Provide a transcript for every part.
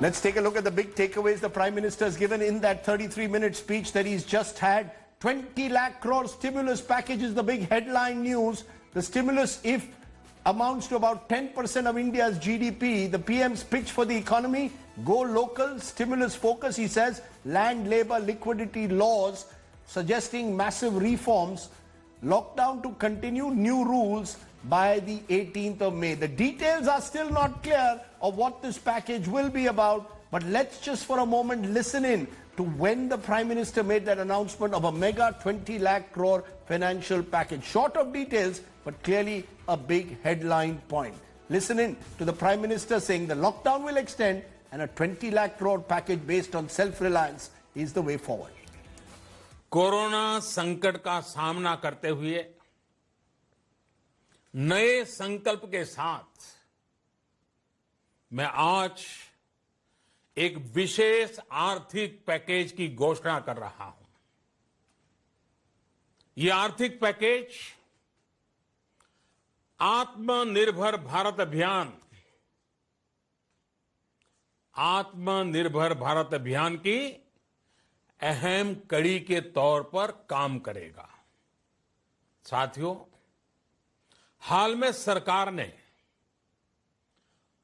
Let's take a look at the big takeaways the Prime Minister has given in that 33-minute speech that he's just had. 20 lakh crore stimulus package is the big headline news. The stimulus, if amounts to about 10% of India's GDP, the PM's pitch for the economy, go local, stimulus focus, he says, land, labor, liquidity laws, suggesting massive reforms, lockdown to continue, new rules by the 18th of May. The details are still not clear of what this package will be about, but let's just for a moment listen in to when the Prime Minister made that announcement of a mega 20 lakh crore financial package. Short of details, but clearly a big headline point. Listen in to the Prime Minister saying the lockdown will extend and a 20 lakh crore package based on self-reliance is the way forward. Corona संकट का सामना करते हुए नए संकल्प के साथ मैं आज एक विशेष आर्थिक पैकेज की घोषणा कर रहा हूं। यह आर्थिक पैकेज आत्मनिर्भर भारत अभियान की अहम कड़ी के तौर पर काम करेगा। साथियों, हाल में सरकार ने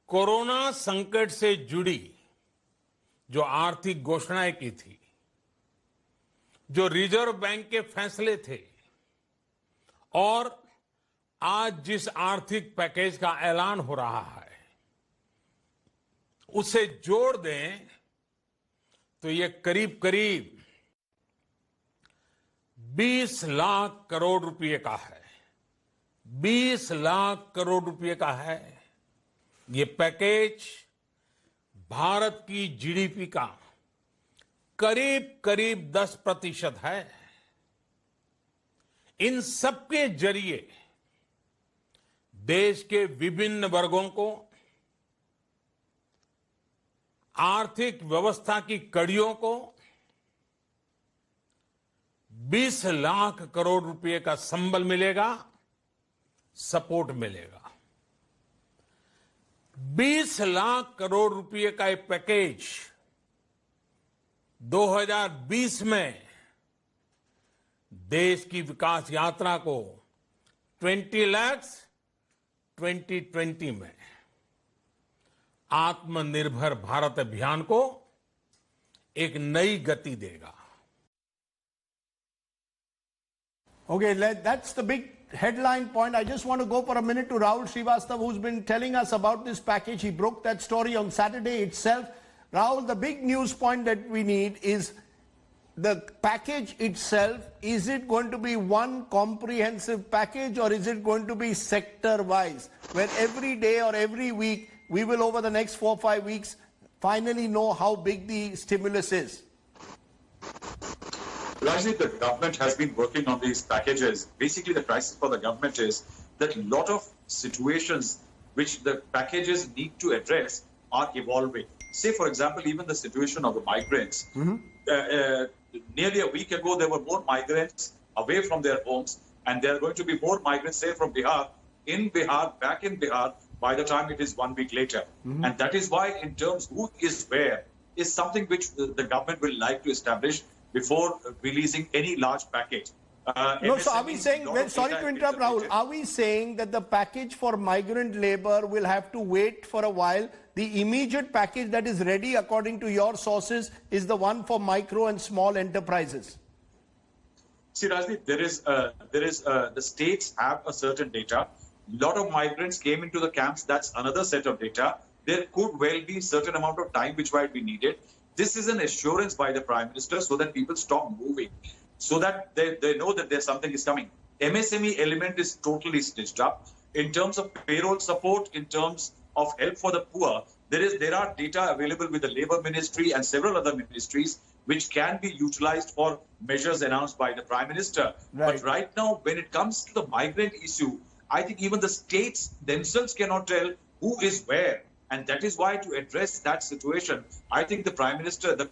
कोरोना संकट से जुड़ी जो आर्थिक घोषणाएं की थी, जो रिजर्व बैंक के फैसले थे और आज जिस आर्थिक पैकेज का ऐलान हो रहा है, उसे जोड़ दें तो ये करीब करीब 20 लाख करोड़ रुपए का है। 20 लाख करोड़ रुपए का है। ये पैकेज भारत की जीडीपी का करीब करीब 10% है। इन सबके जरिए देश के विभिन्न वर्गों को आर्थिक व्यवस्था की कड़ियों को 20 लाख करोड़ रुपए का संबल मिलेगा, सपोर्ट मिलेगा। 20 लाख करोड़ रुपए का एक पैकेज 2020 में देश की विकास यात्रा को 20 लाख 2020 में आत्मनिर्भर भारत अभियान को एक नई गति देगा। Okay, that's the big headline point. I just want to go for a minute to Rahul Srivastav, who's been telling us about this package. He broke that story on Saturday itself. Rahul, the big news point that we need is the package itself. Is it going to be one comprehensive package or is it going to be sector-wise, where every day or every week we will, over the next 4 or 5 weeks, finally know how big the stimulus is? Rajneet, the government has been working on these packages. Basically, the crisis for the government is that a lot of situations which the packages need to address are evolving. Say, for example, even the situation of the migrants. Nearly a week ago, there were more migrants away from their homes, and there are going to be more migrants, say, from Bihar, in Bihar, back in Bihar, by the time it is 1 week later. And that is why, in terms who is where, is something which the government will like to establish before releasing any large package. No, so are we saying, sorry to interrupt, Rahul, are we saying that the package for migrant labor will have to wait for a while? The immediate package that is ready, according to your sources, is the one for micro and small enterprises? See, Rajneet, the states have a certain data. A lot of migrants came into the camps. That's another set of data. There could well be a certain amount of time which might be needed. This is an assurance by the Prime Minister so that people stop moving, so that they know that there's something is coming. MSME element is totally stitched up. In terms of payroll support, in terms of help for the poor, there are data available with the Labour Ministry and several other ministries which can be utilized for measures announced by the Prime Minister. Right. But right now, when it comes to the migrant issue, I think even the states themselves cannot tell who is where. And that is why, to address that situation, I think the Prime Minister, the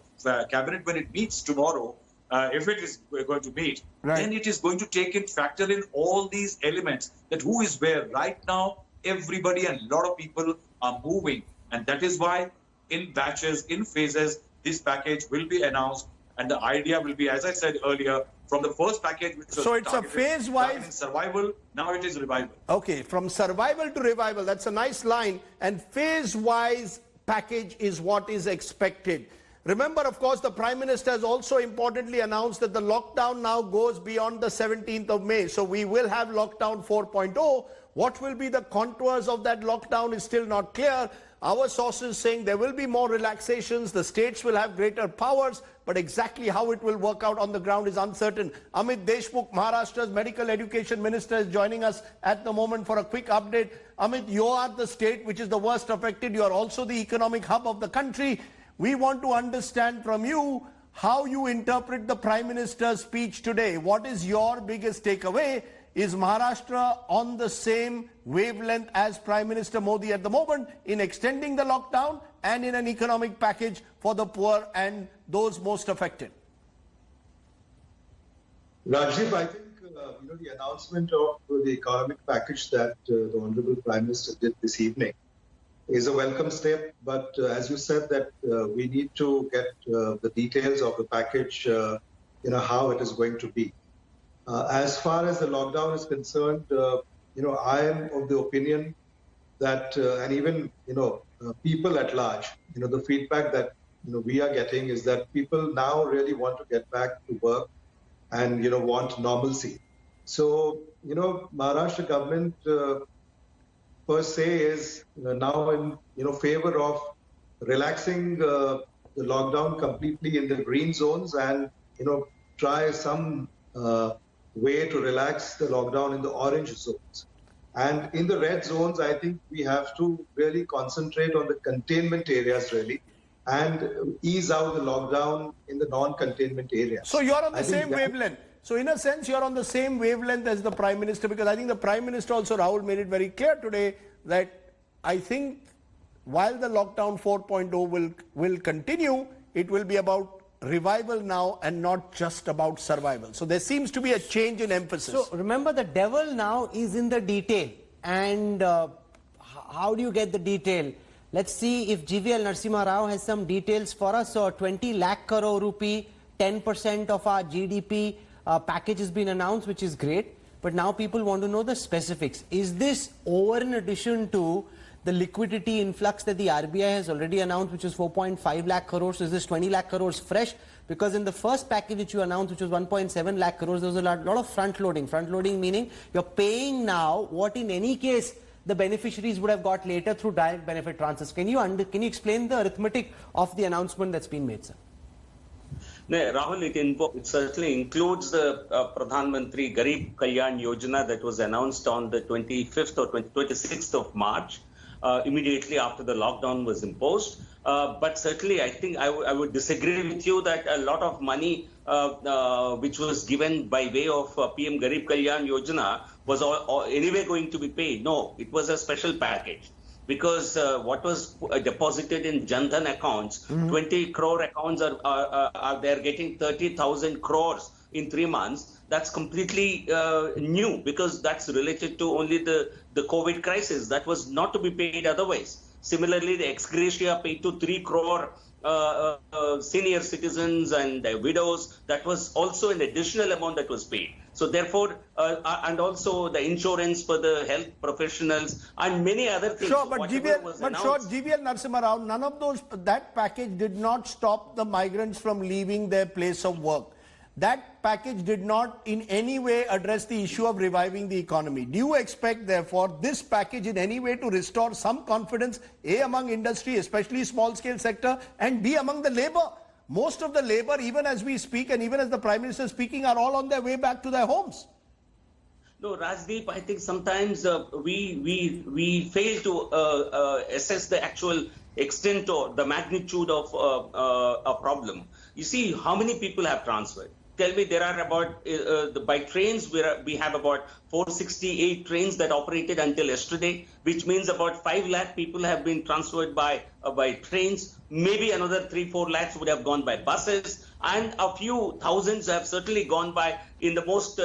Cabinet, when it meets tomorrow, if it is going to meet, then it is going to factor in all these elements, that who is where. Right now, everybody and a lot of people are moving. And that is why in batches, in phases. This package will be announced, and the idea will be, as I said earlier, from the first package, which was So it's a phase-wise targeting survival. Now it is revival. Okay, from survival to revival. That's a nice line. And phase-wise package is what is expected. Remember, of course, the Prime Minister has also importantly announced that the lockdown now goes beyond the 17th of May. So we will have lockdown 4.0. What will be the contours of that lockdown is still not clear. Our sources saying there will be more relaxations, the states will have greater powers, but exactly how it will work out on the ground is uncertain. Amit Deshmukh, Maharashtra's Medical Education Minister, is joining us at the moment for a quick update. Amit, you are the state which is the worst affected. You are also the economic hub of the country. We want to understand from you how you interpret the Prime Minister's speech today. What is your biggest takeaway? Is Maharashtra on the same wavelength as Prime Minister Modi at the moment in extending the lockdown and in an economic package for the poor and those most affected? Rajiv, I think the announcement of the economic package that the Honorable Prime Minister did this evening is a welcome step. But as you said, that we need to get the details of the package, how it is going to be. As far as the lockdown is concerned, I am of the opinion that, and even, people at large, the feedback that, we are getting is that people now really want to get back to work and, want normalcy. So, Maharashtra government per se is now in, favor of relaxing the lockdown completely in the green zones and, try some way to relax the lockdown in the orange zones. And in the red zones, I think we have to really concentrate on the containment areas really and ease out the lockdown in the non-containment areas. So you're on the same wavelength. So in a sense, you're on the same wavelength as the Prime Minister, because I think the Prime Minister also, Rahul, made it very clear today that I think while the lockdown 4.0 will continue, it will be about revival now and not just about survival. So there seems to be a change in emphasis. So remember, the devil now is in the detail. And how do you get the detail? Let's see if GVL Narasimha Rao has some details for us. So 20 lakh crore rupee, 10% of our GDP package has been announced, which is great. But now people want to know the specifics. Is this over in addition to the liquidity influx that the RBI has already announced, which is 4.5 lakh crores? Is this 20 lakh crores fresh? Because in the first package which you announced, which was 1.7 lakh crores, there was a lot of front loading. Front loading meaning you're paying now what in any case the beneficiaries would have got later through direct benefit transfers. Can you explain the arithmetic of the announcement that's been made, sir? No, Rahul, it certainly includes the Pradhan Mantri Garib Kalyan Yojana that was announced on the 25th or 26th of March. Immediately after the lockdown was imposed. But certainly, I think I would disagree with you that a lot of money which was given by way of PM Garib Kalyan Yojana was anyway going to be paid. No, it was a special package. Because what was deposited in Jan Dhan accounts, 20 crore accounts they're getting 30,000 crores in 3 months. That's completely new because that's related to only the COVID crisis. That was not to be paid otherwise. Similarly, the ex gratia paid to 3 crore senior citizens and widows. That was also an additional amount that was paid. So therefore, and also the insurance for the health professionals and many other things. Sure, but GVL Narasimha Rao, none of that package did not stop the migrants from leaving their place of work. That package did not in any way address the issue of reviving the economy. Do you expect, therefore, this package in any way to restore some confidence, A, among industry, especially small-scale sector, and B, among the labor? Most of the labor, even as we speak and even as the Prime Minister is speaking, are all on their way back to their homes. No, Rajdeep, I think sometimes we fail to assess the actual extent or the magnitude of a problem. You see, how many people have transferred? Tell me, there are about, by trains, we have about 468 trains that operated until yesterday, which means about 5 lakh people have been transferred by trains. Maybe another 3-4 lakhs would have gone by buses, and a few thousands have certainly gone by in the most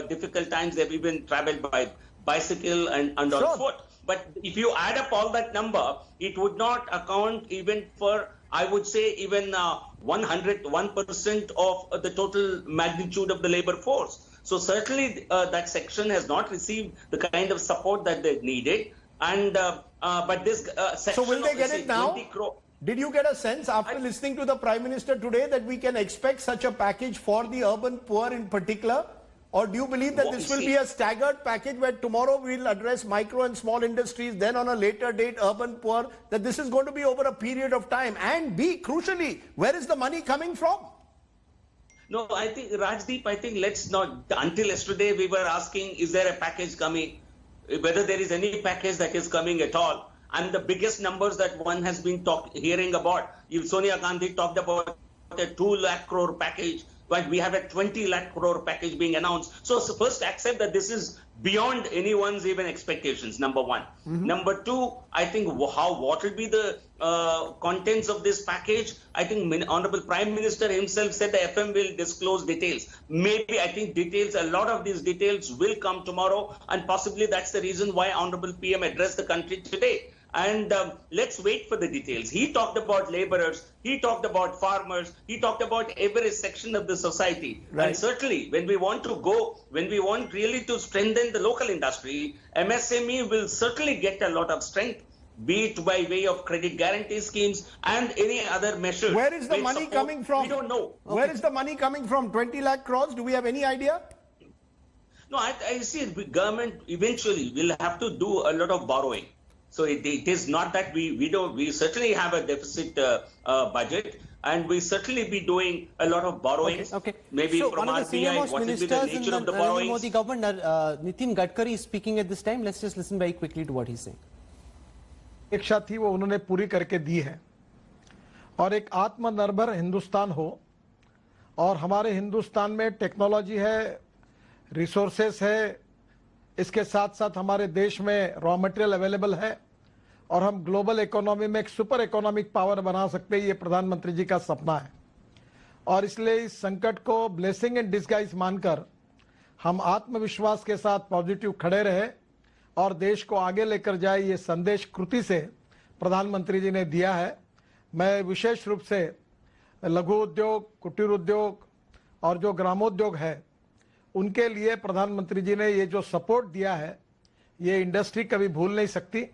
difficult times. They've even traveled by bicycle and on foot. But if you add up all that number, it would not account even for, I would say, even 101% of the total magnitude of the labor force. So certainly that section has not received the kind of support that they needed. And but this section, so will they get it now? 20 crore. Did you get a sense after listening to the Prime Minister today that we can expect such a package for the urban poor in particular? Or do you believe that this will be a staggered package where tomorrow we'll address micro and small industries, then on a later date urban poor, that this is going to be over a period of time? And B, crucially, where is the money coming from? No, I think, Rajdeep, let's not, until yesterday we were asking, is there a package coming? Whether there is any package that is coming at all. And the biggest numbers that one has been hearing about, if Sonia Gandhi talked about a 2 lakh crore package, but we have a 20 lakh crore package being announced. So first accept that this is beyond anyone's even expectations, number one. Number two, I think what will be the contents of this package? I think Honorable Prime Minister himself said the FM will disclose details. Maybe I think a lot of these details will come tomorrow, and possibly that's the reason why Honorable PM addressed the country today. And let's wait for the details. He talked about laborers, he talked about farmers, he talked about every section of the society. Right. And certainly when we want really to strengthen the local industry, MSME will certainly get a lot of strength, be it by way of credit guarantee schemes and any other measures. Where is the money coming from? We don't know. Where is the money coming from? 20 lakh crores? Do we have any idea? No, I see government eventually will have to do a lot of borrowing. So it is not that we certainly have a deficit budget, and we certainly be doing a lot of borrowing. Okay. Maybe so from one of the RBI, senior-most what will be the ministers in nature the of the Narendra borrowings? Modi government, Nitin Gadkari is speaking at this time. Let's just listen very quickly to what he's saying. इच्छा थी वो उन्होंने पूरी करके दी है, और एक आत्मनिर्भर हिंदुस्तान हो, और हमारे हिंदुस्तान में टेक्नोलॉजी है, रिसोर्सेस है, इसके साथ साथ हमारे देश में रॉ मटेरियल अवेलेबल है, और हम ग्लोबल इकोनॉमी में एक सुपर इकोनॉमिक पावर बना सकते हैं। ये प्रधानमंत्री जी का सपना है, और इसलिए इस संकट को ब्लेसिंग इन डिस्गाइज मानकर हम आत्मविश्वास के साथ पॉजिटिव खड़े रहे और देश को आगे लेकर जाए, ये संदेश कृति से प्रधानमंत्री जी ने दिया है। मैं विशेष रूप से लघु उद्योग, कुटीर उद्योग और जो ग्रामोद्योग है उनके लिए प्रधानमंत्री जी ने ये जो सपोर्ट दिया है, ये इंडस्ट्री कभी भूल नहीं सकती।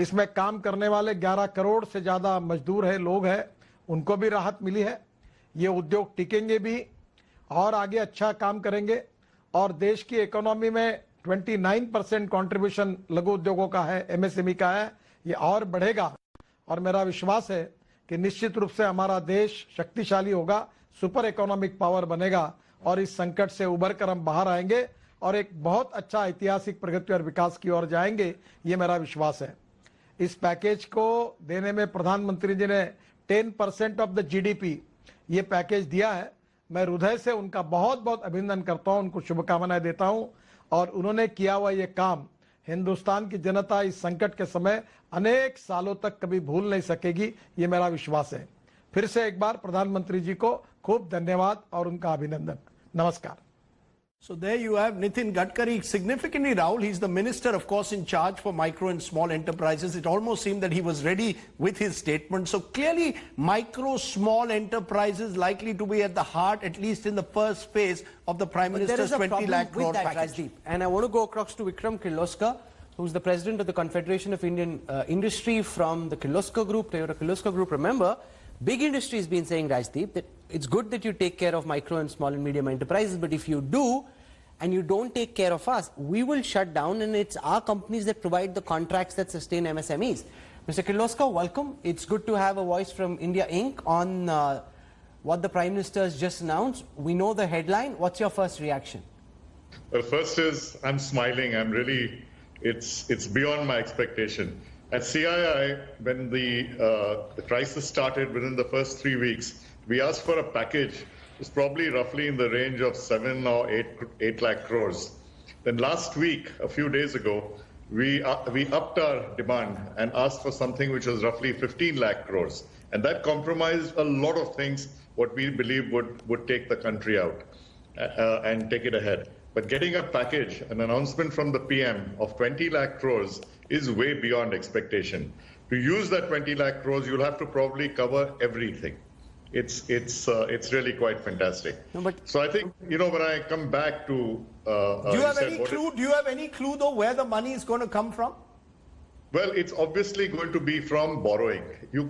इसमें काम करने वाले 11 करोड़ से ज़्यादा मजदूर है, लोग हैं, उनको भी राहत मिली है। ये उद्योग टिकेंगे भी और आगे अच्छा काम करेंगे, और देश की इकोनॉमी में 29% कंट्रीब्यूशन लघु उद्योगों का है, एमएसएमई का है, ये और बढ़ेगा। और मेरा विश्वास है कि निश्चित रूप से हमारा देश शक्तिशाली होगा, सुपर इकोनॉमिक पावर बनेगा, और इस संकट से उभर कर हम बाहर आएंगे और एक बहुत अच्छा ऐतिहासिक प्रगति और विकास की ओर जाएंगे, ये मेरा विश्वास है। इस पैकेज को देने में प्रधानमंत्री जी ने 10% ऑफ द जीडीपी ये पैकेज दिया है। मैं हृदय से उनका बहुत बहुत अभिनंदन करता हूं, उनको शुभकामनाएं देता हूं, और उन्होंने किया हुआ ये काम हिंदुस्तान की जनता इस संकट के समय अनेक सालों तक कभी भूल नहीं सकेगी, ये मेरा विश्वास है। फिर से एक बार प्रधानमंत्री जी को खूब धन्यवाद और उनका अभिनंदन। नमस्कार। So there you have Nitin Gadkari. Significantly, Rahul, he's the minister, of course, in charge for micro and small enterprises. It almost seemed that he was ready with his statement. So clearly, micro, small enterprises likely to be at the heart, at least in the first phase of the Prime Minister's 20 lakh crore package. Rajdeep. And I want to go across to Vikram Kirloskar, who's the president of the Confederation of Indian Industry from the Kirloskar Group, Toyota Kirloskar Group. Remember, big industry has been saying, Rajdeep, that it's good that you take care of micro and small and medium enterprises, but if you do, and you don't take care of us, we will shut down, and it's our companies that provide the contracts that sustain MSMEs. Mr. Kirloskar, welcome. It's good to have a voice from India Inc. on what the Prime Minister has just announced. We know the headline. What's your first reaction? Well, first is I'm smiling. I'm really, it's beyond my expectation. At CII, when the crisis started within the first 3 weeks, we asked for a package. It's probably roughly in the range of 7 or 8 lakh crores. Then last week, a few days ago, we upped our demand and asked for something which was roughly 15 lakh crores. And that compromised a lot of things, what we believe would take the country out and take it ahead. But getting a package, an announcement from the PM of 20 lakh crores is way beyond expectation. To use that 20 lakh crores, you'll have to probably cover everything. It's really quite fantastic. No, but so I think, when I come back to... Do you have any clue? Do you have any clue though where the money is going to come from? Well, it's obviously going to be from borrowing. Where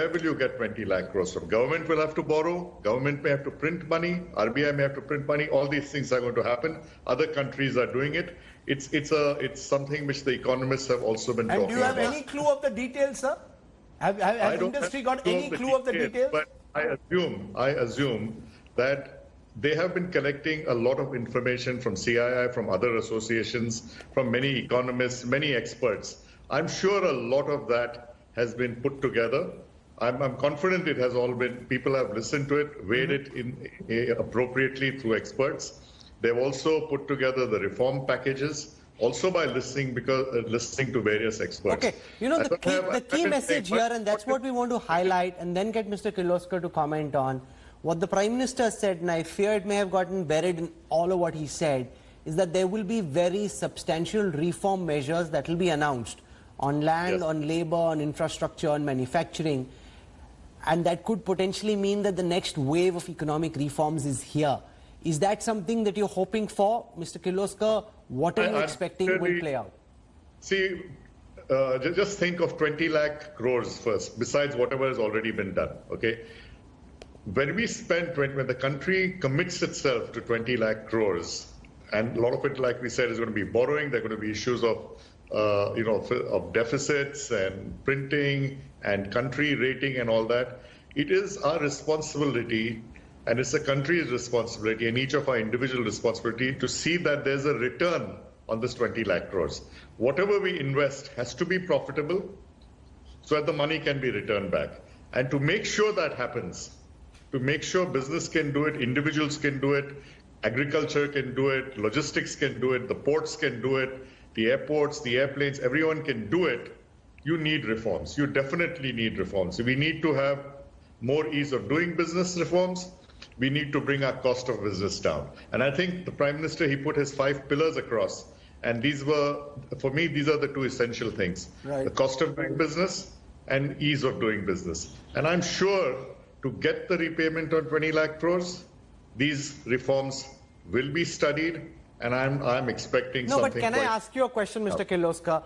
will you get 20 lakh crores from? Government will have to borrow. Government may have to print money. RBI may have to print money. All these things are going to happen. Other countries are doing it. It's something which the economists have also been talking about. And do you have any clue of the details, sir? Has industry got any clue of the details? But I assume that they have been collecting a lot of information from CII, from other associations, from many economists, many experts. I'm sure a lot of that has been put together. I'm confident it has all been, people have listened to it, weighed it appropriately through experts. They've also put together the reform packages, also by listening to various experts. Okay, the key message here, and that's what we want to highlight, and then get Mr. Kirloskar to comment on. What the Prime Minister said, and I fear it may have gotten buried in all of what he said, is that there will be very substantial reform measures that will be announced on land, on labor, on infrastructure, on manufacturing, and that could potentially mean that the next wave of economic reforms is here. Is that something that you're hoping for, Mr. Kirloskar? What are you expecting will play out? See, just think of 20 lakh crores first, besides whatever has already been done, okay? When the country commits itself to 20 lakh crores, and a lot of it, like we said, is going to be borrowing, there are going to be issues of deficits and printing and country rating and all that, it is our responsibility, and it's the country's responsibility and each of our individual responsibility to see that there's a return on this 20 lakh crores. Whatever we invest has to be profitable so that the money can be returned back. And to make sure that happens, to make sure business can do it, individuals can do it, agriculture can do it, logistics can do it, the ports can do it, the airports, the airplanes, everyone can do it, you need reforms. You definitely need reforms. We need to have more ease of doing business reforms. We need to bring our cost of business down. And I think the Prime Minister, he put his 5 pillars across. And for me, these are the 2 essential things. Right. The cost of doing business and ease of doing business. And I'm sure to get the repayment on 20 lakh crores, these reforms will be studied, and I'm expecting something. No, but can I ask you a question, Mr. Kirloskar?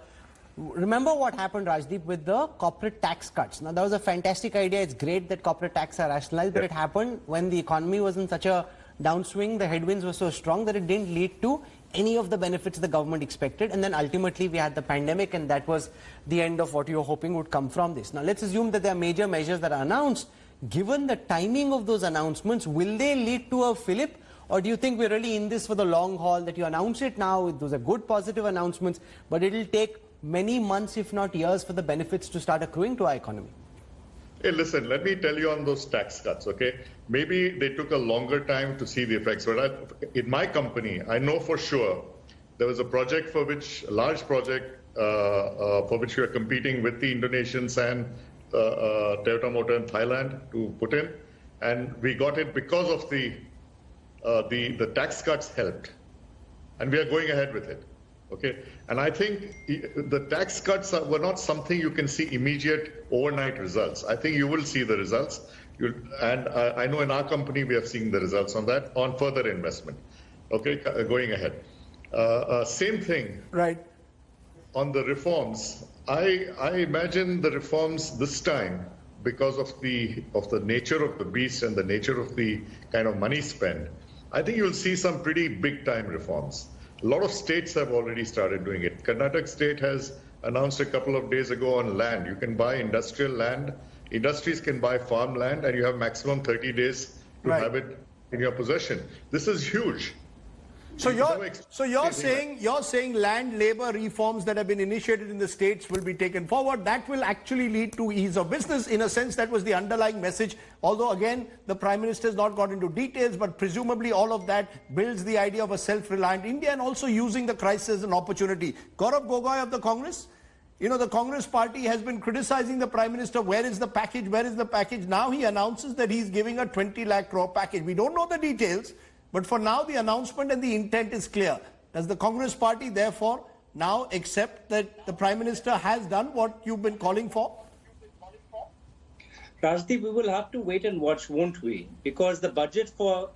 Remember what happened, Rajdeep, with the corporate tax cuts. Now, that was a fantastic idea. It's great that corporate tax are rationalized, but it happened when the economy was in such a downswing, the headwinds were so strong that it didn't lead to any of the benefits the government expected. And then ultimately we had the pandemic, and that was the end of what you were hoping would come from this. Now, let's assume that there are major measures that are announced. Given the timing of those announcements, will they lead to a fillip? Or do you think we're really in this for the long haul, that you announce it now, those are good positive announcements, but it'll take many months, if not years, for the benefits to start accruing to our economy? Hey, listen, let me tell you on those tax cuts, okay? Maybe they took a longer time to see the effects. But in my company, I know for sure there was a large project for which we are competing with the Indonesians and Toyota Motor in Thailand to put in. And we got it because of the tax cuts helped. And we are going ahead with it. Okay, and I think the tax cuts were not something you can see immediate overnight results. I think you will see the results. And I know in our company we have seen the results on that, on further investment. Okay, going ahead. Same thing. Right. On the reforms, I imagine the reforms this time, because of the nature of the beast and the nature of the kind of money spent, I think you'll see some pretty big time reforms. A lot of states have already started doing it. Karnataka state has announced a couple of days ago on land. You can buy industrial land. Industries can buy farm land, and you have maximum 30 days to have it in your possession. This is huge. So you're saying land labor reforms that have been initiated in the states will be taken forward. That will actually lead to ease of business. In a sense, that was the underlying message. Although again, the Prime Minister has not got into details, but presumably all of that builds the idea of a self-reliant India and also using the crisis as an opportunity. Gaurav Gogoi of the Congress, the Congress party has been criticizing the Prime Minister. Where is the package? Where is the package? Now he announces that he's giving a 20 lakh crore package. We don't know the details. But for now, the announcement and the intent is clear. Does the Congress party therefore now accept that the Prime Minister has done what you've been calling for? Rajdeep, we will have to wait and watch, won't we? Because the budget for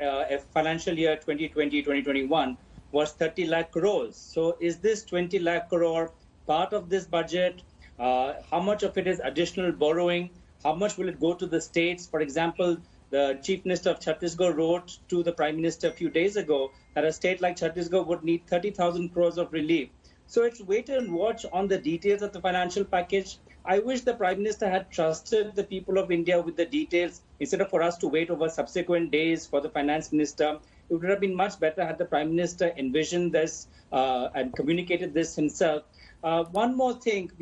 financial year 2020-2021 was 30 lakh crores. So is this 20 lakh crore part of this budget? How much of it is additional borrowing? How much will it go to the states? For example, the Chief Minister of Chhattisgarh wrote to the Prime Minister a few days ago that a state like Chhattisgarh would need 30,000 crores of relief. So it's wait and watch on the details of the financial package. I wish the Prime Minister had trusted the people of India with the details instead of for us to wait over subsequent days for the Finance Minister. It would have been much better had the Prime Minister envisioned this and communicated this himself. One more thing,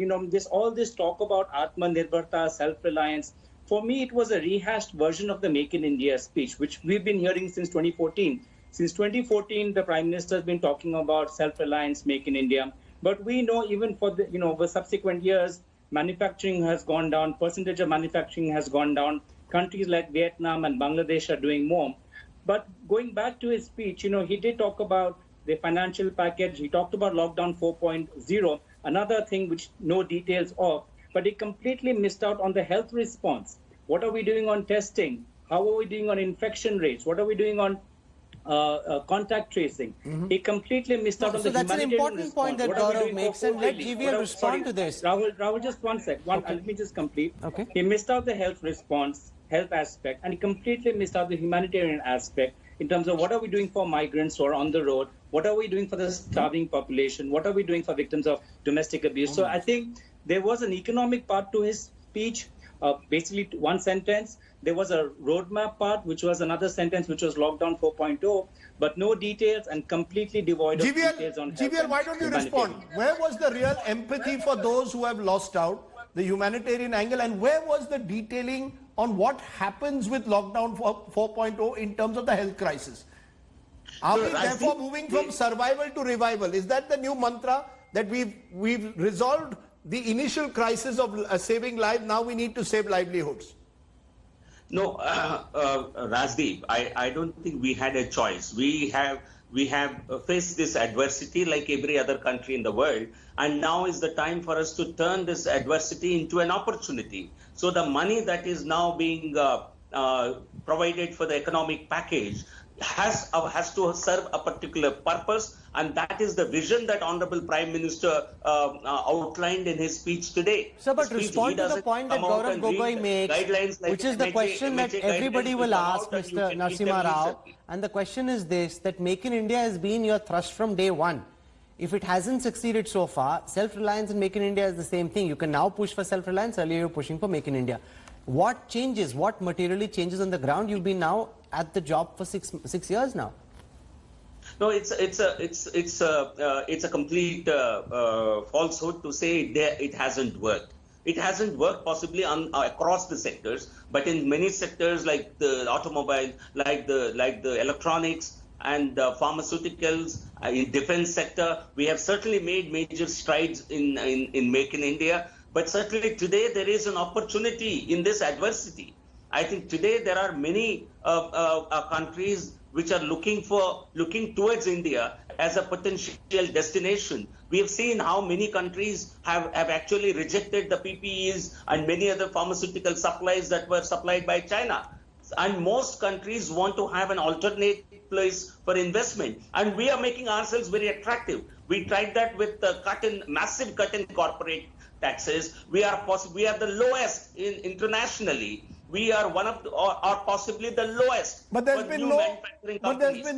all this talk about Atmanirbharta, self-reliance, for me it was a rehashed version of the Make in India speech, which we've been hearing since 2014. Since 2014, the Prime Minister has been talking about self-reliance, Make in India. But we know even for the, over subsequent years, manufacturing has gone down, percentage of manufacturing has gone down. Countries like Vietnam and Bangladesh are doing more. But going back to his speech, he did talk about the financial package. He talked about lockdown 4.0, another thing which no details of, but he completely missed out on the health response. What are we doing on testing? How are we doing on infection rates? What are we doing on contact tracing? He completely missed out on the humanitarian response. So that's an important point that Gaurav makes, and let GVL respond to this. Rahul, just one sec. Let me just complete. Okay. He missed out the health response, health aspect, and he completely missed out the humanitarian aspect in terms of what are we doing for migrants who are on the road, what are we doing for the starving population, what are we doing for victims of domestic abuse. So I think there was an economic part to his speech, basically one sentence. There was a roadmap part, which was another sentence, which was lockdown 4.0, but no details and completely devoid of details on health. GVL, why don't you respond? Where was the real empathy for those who have lost out, the humanitarian angle, and where was the detailing on what happens with lockdown 4.0 in terms of the health crisis? Are we therefore moving from survival to revival? Is that the new mantra that we've resolved the initial crisis of saving lives? Now we need to save livelihoods. No, Rajdeep, I don't think we had a choice. We have faced this adversity like every other country in the world, and now is the time for us to turn this adversity into an opportunity. So the money that is now being provided for the economic package has to serve a particular purpose, and that is the vision that Honorable Prime Minister outlined in his speech today. So, but respond to the point that Gaurav Gogoi makes, which is the question that everybody will ask Mr. Narasimha Rao, and the question is this, that Make in India has been your thrust from day one. If it hasn't succeeded so far, self-reliance and Make in India is the same thing. You can now push for self-reliance, earlier you were pushing for Make in India. What changes, what materially changes on the ground? You've been now at the job for six years now. No, it's a complete falsehood to say it hasn't worked. It hasn't worked possibly across the sectors, but in many sectors like the automobile, like the electronics and pharmaceuticals, in defense sector, we have certainly made major strides in Make in India. But certainly today there is an opportunity in this adversity. I think today there are many countries which are looking towards India as a potential destination. We have seen how many countries have actually rejected the PPEs and many other pharmaceutical supplies that were supplied by China. And most countries want to have an alternate place for investment. And we are making ourselves very attractive. We tried that with the massive cut in corporate taxes. We are the lowest internationally. We are one of or possibly the lowest. But there's been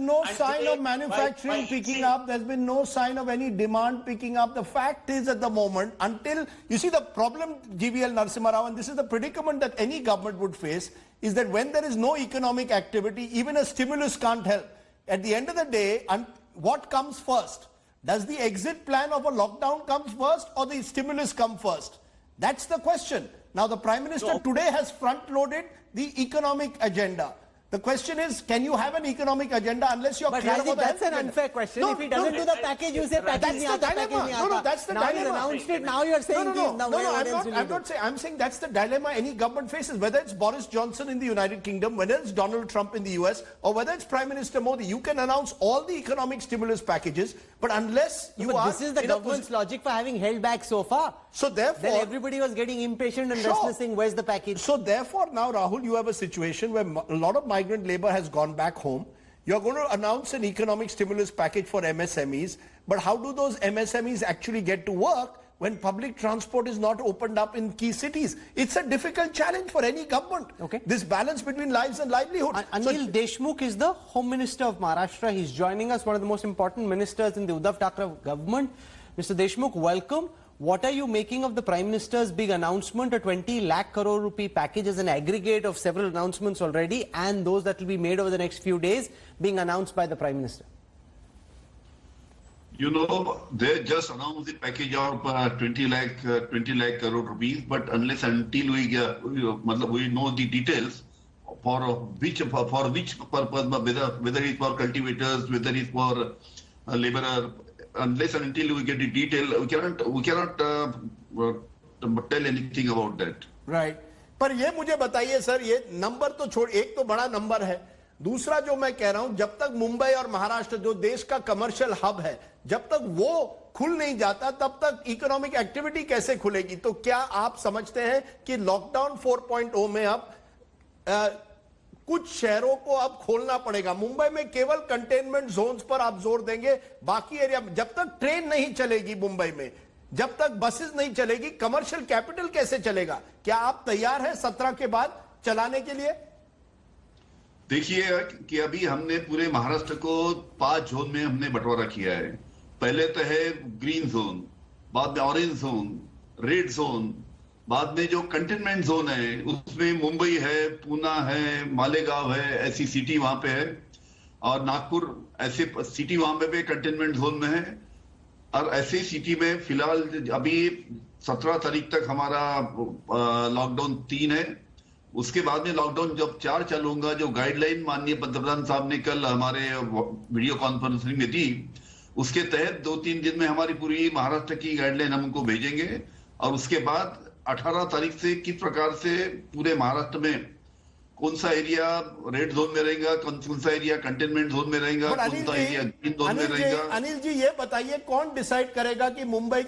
no sign of manufacturing picking up. There's been no sign of any demand picking up. The fact is, at the moment, until you see the problem, GVL Narasimha Rao, and this is the predicament that any government would face, is that when there is no economic activity, even a stimulus can't help. At the end of the day, what comes first? Does the exit plan of a lockdown come first, or the stimulus come first? That's the question. Now, the Prime Minister today has front-loaded the economic agenda. The question is, can you have an economic agenda unless you're But clear Rajiv, about the that's an health agenda? unfair question. No, if he doesn't no, do the package, you say package that's nahi the aata, package dilemma. nahi No, aata. that's the now dilemma. he's announced it. Now you're saying I'm saying that's the dilemma any government faces. Whether it's Boris Johnson in the United Kingdom, whether it's Donald Trump in the US, or whether it's Prime Minister Modi, you can announce all the economic stimulus packages, but unless you are this is the in a government's logic for having held back so far. So therefore, then everybody was getting impatient and restless, saying, "Where's the package?" So therefore, now Rahul, you have a situation where a lot of migrant labor has gone back home. You're going to announce an economic stimulus package for MSMEs, but how do those MSMEs actually get to work when public transport is not opened up in key cities? It's a difficult challenge for any government. Okay. This balance between lives and livelihoods. Anil Deshmukh is the Home Minister of Maharashtra. He's joining us, one of the most important ministers in the Uddhav Thackeray government. Mr. Deshmukh, welcome. What are you making of the Prime Minister's big announcement, a 20 lakh crore rupee package as an aggregate of several announcements already, and those that will be made over the next few days being announced by the Prime Minister? You know, they just announced the package of 20 lakh crore rupees, but unless until we know the details for which purpose, whether it's for cultivators, whether it's for laborer, unless and until we get the detail, we cannot tell anything about that. Right. पर ये मुझे बताइए sir, ये number तो छोड़, एक तो बड़ा नंबर है, दूसरा जो मैं कह रहा हूं, जब तक मुंबई और महाराष्ट्र जो देश का कमर्शियल हब है, जब तक वो खुल नहीं जाता, तब तक इकोनॉमिक एक्टिविटी कैसे खुलेगी? तो क्या आप समझते हैं कि लॉकडाउन 4.0 में अब कुछ शहरों को अब खोलना पड़ेगा? मुंबई में केवल कंटेनमेंट जोन्स पर आप जोर देंगे, बाकी एरिया जब तक ट्रेन नहीं चलेगी मुंबई में, जब तक बसेस नहीं चलेगी, कमर्शियल कैपिटल कैसे चलेगा? क्या आप तैयार हैं 17 के बाद चलाने के लिए? देखिए कि अभी हमने पूरे महाराष्ट्र को 5 जोन में हमने बंटवारा किया है। पहले तो है ग्रीन जोन, बाद में ऑरेंज जोन, रेड जोन, बाद में जो कंटेनमेंट जोन है उसमें मुंबई है, पूना है, मालेगांव है, ऐसी सिटी वहां पे है, और नागपुर ऐसे सिटी वहां पे कंटेनमेंट जोन में है। और ऐसे सिटी में फिलहाल अभी 17 तारीख तक हमारा लॉकडाउन 3 है। उसके बाद में लॉकडाउन जब 4 चालू होगा, जो गाइडलाइन माननीय पंतप्रधान साहब ने कल हमारे वीडियो कॉन्फ्रेंसिंग में दी, उसके तहत 2-3 दिन में हमारी पूरी महाराष्ट्र की गाइडलाइन हम उनको भेजेंगे, और उसके बाद 18 तारीख से किस प्रकार से पूरे महाराष्ट्र में कौन सा एरिया रेड जोन में रहेगा, कौन सा एरिया कंटेनमेंट जोन में रहेगा, कौन सा एरिया ग्रीन जोन में रहेगा। अनिल जी, ये बताइए कौन डिसाइड करेगा कि मुंबई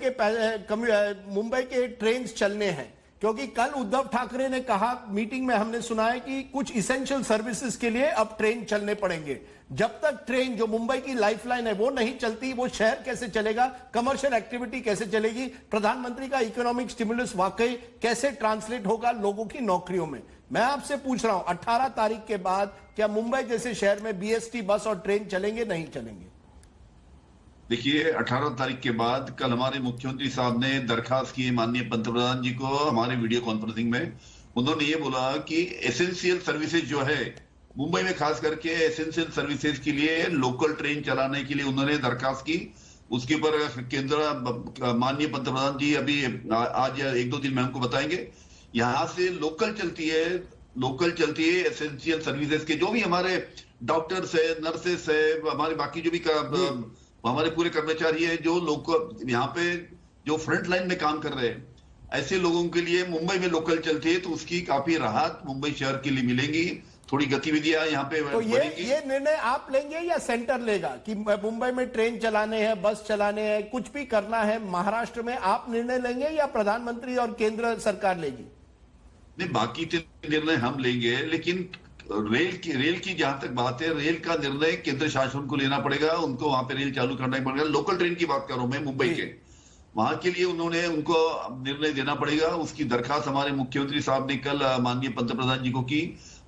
के ट्रेन चलने हैं? क्योंकि कल उद्धव ठाकरे ने कहा, मीटिंग में हमने सुना है कि कुछ इसेंशियल सर्विसेज के लिए अब ट्रेन चलने पड़ेंगे। जब तक ट्रेन, जो मुंबई की लाइफलाइन है, वो नहीं चलती, वो शहर कैसे चलेगा? कमर्शियल एक्टिविटी कैसे चलेगी? प्रधानमंत्री का इकोनॉमिक स्टिमुलस वाकई कैसे ट्रांसलेट होगा लोगों की नौकरियों में? मैं आपसे पूछ रहा हूं, 18 तारीख के बाद क्या मुंबई जैसे शहर में बीएसटी बस और ट्रेन चलेंगे, नहीं चलेंगे? देखिए, 18 तारीख के बाद कल हमारे मुख्यमंत्री साहब ने दरखास्त की माननीय पंतप्रधान जी को हमारे वीडियो कॉन्फ्रेंसिंग में। उन्होंने ये बोला कि एसेंशियल सर्विसेज जो है मुंबई में, खास करके एसेंशियल सर्विसेज के लिए लोकल ट्रेन चलाने के लिए उन्होंने दरखास्त की। उसके ऊपर केंद्र माननीय पंतप्रधान जी अभी आज 1-2 दिन में हमको बताएंगे। यहाँ से लोकल चलती है एसेंशियल सर्विसेज के, जो भी हमारे डॉक्टर्स है, नर्सेस है, हमारे बाकी जो भी हमारे पूरे कर्मचारी है, जो लोग यहाँ पे जो फ्रंट लाइन में काम कर रहे हैं, ऐसे लोगों के लिए मुंबई में लोकल चलती है, तो उसकी काफी राहत मुंबई शहर के लिए मिलेगी। थोड़ी गतिविधियां यहाँ पे तो ये निर्णय आप लेंगे या सेंटर लेगा कि मुंबई में ट्रेन चलाने हैं, बस चलाने हैं, कुछ भी करना है महाराष्ट्र में, आप निर्णय लेंगे या प्रधानमंत्री और केंद्र सरकार लेगी? नहीं, बाकी निर्णय हम लेंगे, लेकिन रेल की जहां तक बात है, रेल का निर्णय केंद्र शासन को लेना पड़ेगा। उनको वहां पे रेल चालू करना ही पड़ेगा। लोकल ट्रेन की बात कर रहा हूं मैं, मुंबई के, वहां के लिए उनको निर्णय देना पड़ेगा। उसकी दरखास्त हमारे मुख्यमंत्री साहब ने कल माननीय पंतप्रधान जी को की।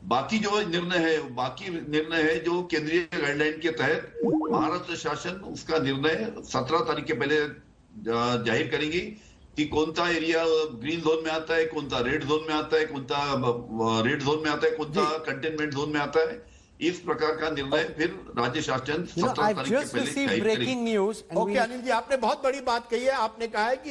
बाकी निर्णय है जो केंद्रीय गाइडलाइन के तहत महाराष्ट्र शासन उसका निर्णय 17 तारीख के पहले जाहिर करेंगे कि कौन सा एरिया ग्रीन जोन में आता है, कौन सा रेड जोन में आता है, कौन सा रेड जोन में आता है, कौन सा कंटेनमेंट जोन में आता है। इस प्रकार का निर्णय फिर राज्य शासन 17 तारीख के पहले जाहिर करेगी। ओके अनिल जी, आपने बहुत बड़ी बात कही है। आपने कहा है कि